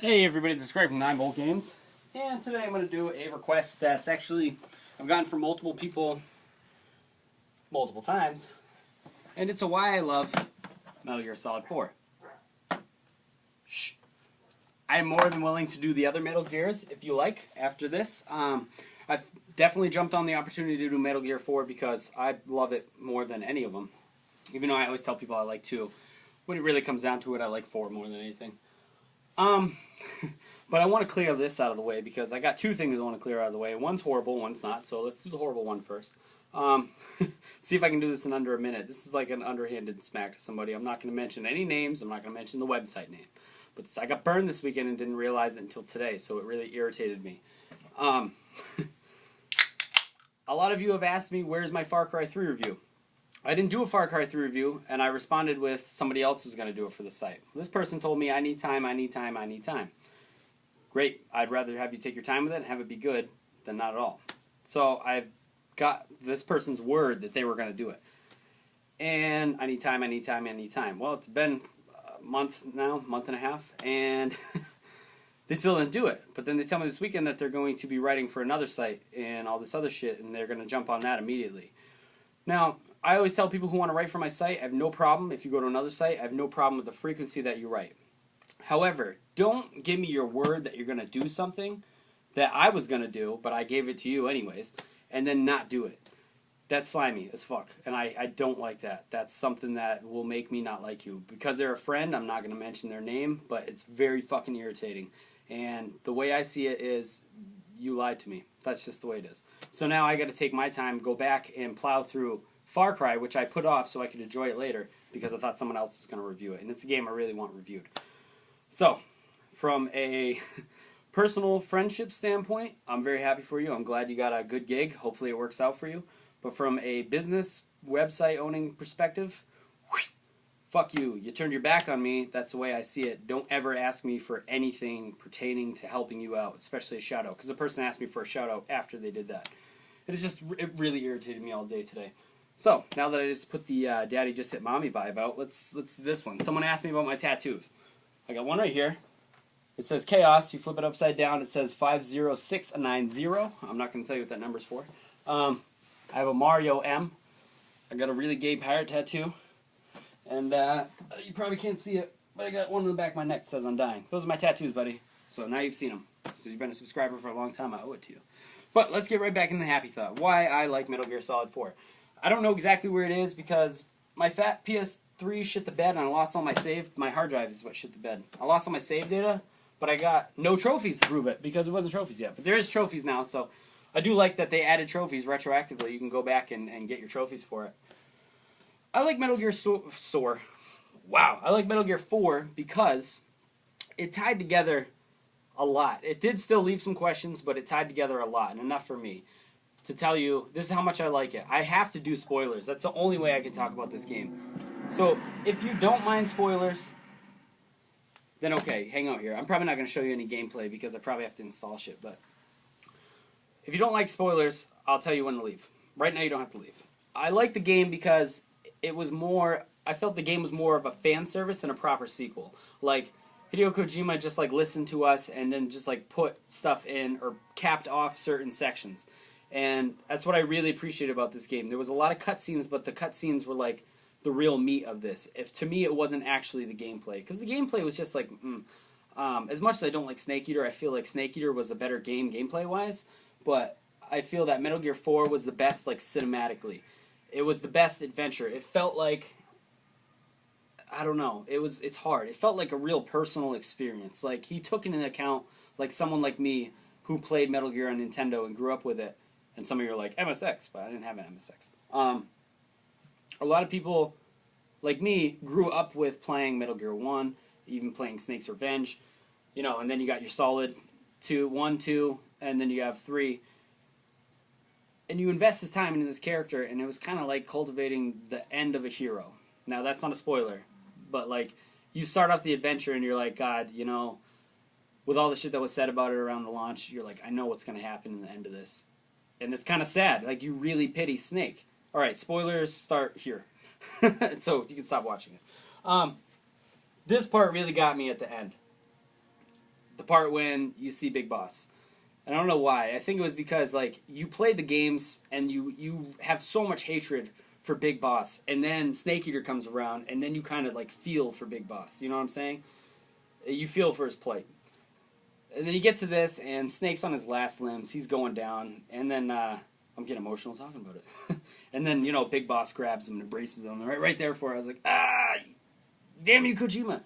Hey everybody, this is Greg from 9 Volt Games, and today I'm going to do a request that's actually I've gotten from multiple people multiple times, and it's a why I love Metal Gear Solid 4. Shh. I am more than willing to do the other Metal Gears if you like after this. I've definitely jumped on the opportunity to do Metal Gear 4 because I love it more than any of them, even though I always tell people I like 2. When it really comes down to it, I like 4 more than anything. But I want to clear this out of the way because I got two things I want to clear out of the way. One's horrible, one's not, so let's do the horrible one first. See if I can do this in under a minute. This is like an underhanded smack to somebody. I'm not going to mention any names. I'm not going to mention the website name. But I got burned this weekend and didn't realize it until today, so it really irritated me. A lot of you have asked me, where's my Far Cry 3 review? I didn't do a Far Cry 3 review, and I responded with somebody else was going to do it for the site. This person told me, I need time, I need time, I need time. Great. I'd rather have you take your time with it and have it be good than not at all. So I've got this person's word that they were going to do it. And I need time, I need time, I need time. Well, it's been a month now, month and a half, and they still didn't do it. But then they tell me this weekend that they're going to be writing for another site and all this other shit, and they're going to jump on that immediately. Now, I always tell people who want to write for my site, I have no problem. If you go to another site, I have no problem with the frequency that you write. However, don't give me your word that you're going to do something that I was going to do, but I gave it to you anyways, and then not do it. That's slimy as fuck, and I don't like that. That's something that will make me not like you. Because they're a friend, I'm not going to mention their name, but it's very fucking irritating. And the way I see it is, you lied to me. That's just the way it is. So now I got to take my time, go back and plow through Far Cry, which I put off so I could enjoy it later because I thought someone else was going to review it. And it's a game I really want reviewed. So, from a personal friendship standpoint, I'm very happy for you. I'm glad you got a good gig. Hopefully it works out for you. But from a business website owning perspective, fuck you. You turned your back on me. That's the way I see it. Don't ever ask me for anything pertaining to helping you out, especially a shout out. Because the person asked me for a shout out after they did that. And it really irritated me all day today. So, now that I just put the daddy just hit mommy vibe out, let's do this one. Someone asked me about my tattoos. I got one right here. It says Chaos. You flip it upside down, it says 50690. I'm not going to tell you what that number's for. I have a Mario M. I got a really gay pirate tattoo. And you probably can't see it, but I got one on the back of my neck that says I'm dying. Those are my tattoos, buddy. So now you've seen them. So you've been a subscriber for a long time. I owe it to you. But let's get right back into the happy thought. Why I like Metal Gear Solid 4. I don't know exactly where it is because my fat PS3 shit the bed and I lost all my save. My hard drive is what shit the bed. I lost all my save data, but I got no trophies to prove it because it wasn't trophies yet. But there is trophies now, so I do like that they added trophies retroactively. You can go back and get your trophies for it. I like Metal Gear I like Metal Gear 4 because it tied together a lot. It did still leave some questions, but it tied together a lot, and enough for me to tell you this is how much I like it. I have to do spoilers. That's the only way I can talk about this game. So if you don't mind spoilers, then okay, hang out here. I'm probably not going to show you any gameplay because I probably have to install shit, but if you don't like spoilers, I'll tell you when to leave. Right now you don't have to leave. I like the game because I felt the game was more of a fan service than a proper sequel. Like, Hideo Kojima just like listened to us and then just like put stuff in or capped off certain sections. And that's what I really appreciate about this game. There was a lot of cutscenes, but the cutscenes were like the real meat of this. To me, it wasn't actually the gameplay. Because the gameplay was just like, as much as I don't like Snake Eater, I feel like Snake Eater was a better game gameplay-wise. But I feel that Metal Gear 4 was the best like cinematically. It was the best adventure. It felt like, I don't know, it's hard. It felt like a real personal experience. Like, he took into account like someone like me who played Metal Gear on Nintendo and grew up with it. And some of you are like, MSX, but I didn't have an MSX. A lot of people, like me, grew up with playing Metal Gear 1, even playing Snake's Revenge, and then you got your Solid 1, 2, and then you have 3. And you invest this time into this character, and it was kind of like cultivating the end of a hero. Now, that's not a spoiler, but, like, you start off the adventure, and you're like, God, with all the shit that was said about it around the launch, you're like, I know what's going to happen in the end of this. And it's kind of sad. Like, you really pity Snake. All right, spoilers start here. So you can stop watching it. This part really got me at the end. the part when you see Big Boss. And I don't know why. I think it was because like you played the games and you have so much hatred for Big Boss, and then Snake Eater comes around, and then you kind of like feel for Big Boss. You know what I'm saying? You feel for his plight. And then you get to this, and Snake's on his last limbs. He's going down, and then I'm getting emotional talking about it. And then Big Boss grabs him and embraces him right there for it. I was like, damn you, Kojima.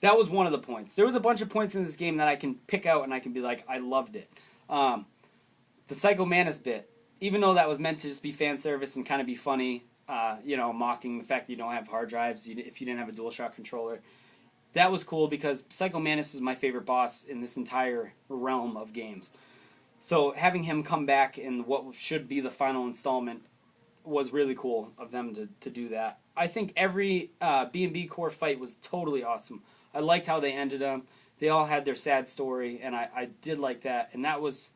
That was one of the points. There was a bunch of points in this game that I can pick out, and I can be like, I loved it. The Psycho Mantis bit, even though that was meant to just be fan service and kind of be funny, mocking the fact that you don't have hard drives if you didn't have a DualShock controller. That was cool because Psycho Mantis is my favorite boss in this entire realm of games. So having him come back in what should be the final installment was really cool of them to do that. I think every B&B core fight was totally awesome. I liked how they ended them. They all had their sad story, and I did like that. And that was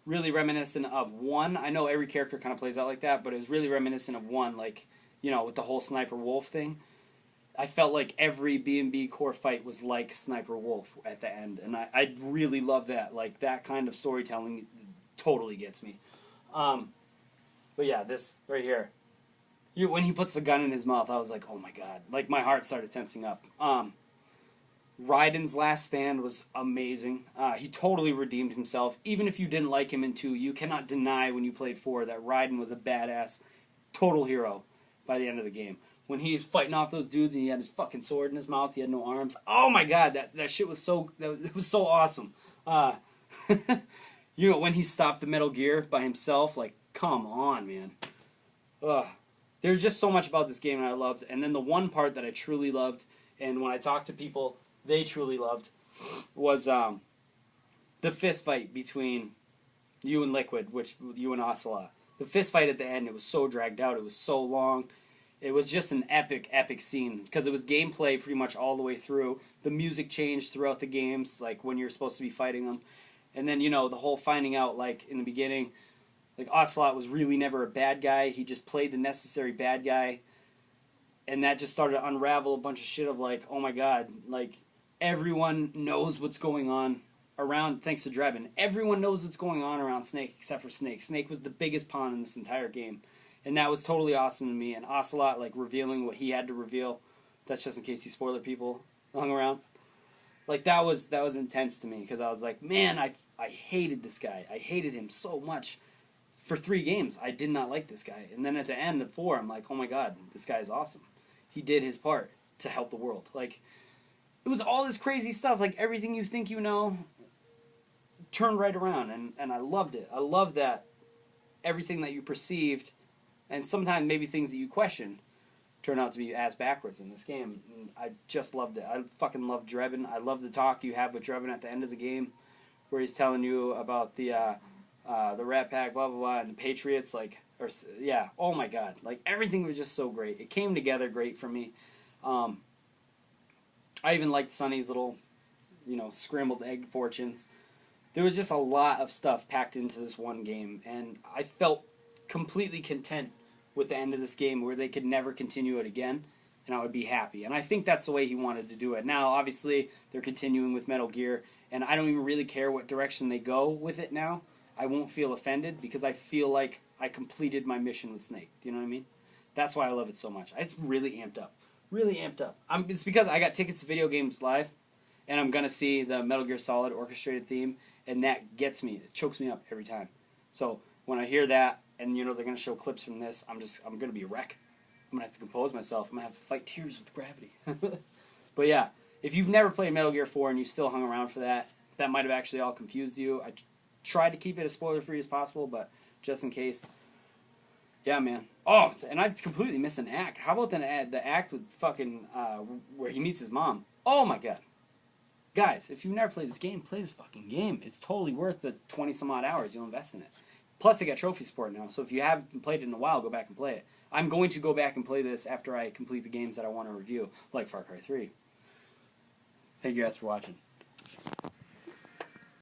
really reminiscent of 1. I know every character kind of plays out like that, but it was really reminiscent of 1, like, with the whole Sniper Wolf thing. I felt like every B&B core fight was like Sniper Wolf at the end, and I really love that. Like, that kind of storytelling totally gets me. But yeah, this right here. When he puts the gun in his mouth, I was like, oh my god. Like, my heart started tensing up. Raiden's last stand was amazing. He totally redeemed himself. Even if you didn't like him in 2, you cannot deny when you played 4 that Raiden was a badass, total hero by the end of the game. When he's fighting off those dudes and he had his fucking sword in his mouth, he had no arms. Oh my god, that shit was it was so awesome. When he stopped the Metal Gear by himself, like, come on, man. There's just so much about this game that I loved. And then the one part that I truly loved, and when I talked to people, they truly loved, was the fist fight between you and Liquid, you and Ocelot. The fist fight at the end, it was so dragged out, it was so long. It was just an epic, epic scene, because it was gameplay pretty much all the way through. The music changed throughout the games, like when you're supposed to be fighting them. And then, the whole finding out, like, in the beginning, like, Ocelot was really never a bad guy. He just played the necessary bad guy. And that just started to unravel a bunch of shit of, like, oh my god, like, everyone knows what's going on around, thanks to Drebin. Everyone knows what's going on around Snake except for Snake. Snake was the biggest pawn in this entire game. And that was totally awesome to me. And Ocelot, like, revealing what he had to reveal. That's just in case you spoiler people hung around. Like, that was intense to me. Because I was like, man, I hated this guy. I hated him so much. For 3 games, I did not like this guy. And then at the end of 4, I'm like, oh my god, this guy is awesome. He did his part to help the world. Like, it was all this crazy stuff. Like, everything you think you know turned right around. And I loved it. I loved that everything that you perceived, and sometimes maybe things that you question, turn out to be ass backwards in this game. And I just loved it. I fucking loved Drebin. I love the talk you have with Drebin at the end of the game, where he's telling you about the Rat Pack, blah, blah, blah, and the Patriots, oh my god. Like, everything was just so great. It came together great for me. I even liked Sonny's little, scrambled egg fortunes. There was just a lot of stuff packed into this one game, and I felt completely content with the end of this game where they could never continue it again, and I would be happy. And I think that's the way he wanted to do it. Now, obviously, they're continuing with Metal Gear, and I don't even really care what direction they go with it now. I won't feel offended because I feel like I completed my mission with Snake. Do you know what I mean? That's why I love it so much. I really amped up. Really amped up. It's because I got tickets to Video Games Live, and I'm going to see the Metal Gear Solid orchestrated theme, and that gets me. It chokes me up every time. So when I hear that, and they're going to show clips from this, I'm going to be a wreck. I'm going to have to compose myself. I'm going to have to fight tears with gravity. But yeah, if you've never played Metal Gear 4 and you still hung around for that might have actually all confused you. I tried to keep it as spoiler-free as possible, but just in case. Yeah, man. Oh, and I completely missed an act. How about the act with fucking, where he meets his mom? Oh my god. Guys, if you've never played this game, play this fucking game. It's totally worth the 20-some-odd hours you'll invest in it. Plus, they got trophy support now, so if you haven't played it in a while, go back and play it. I'm going to go back and play this after I complete the games that I want to review, like Far Cry 3. Thank you guys for watching.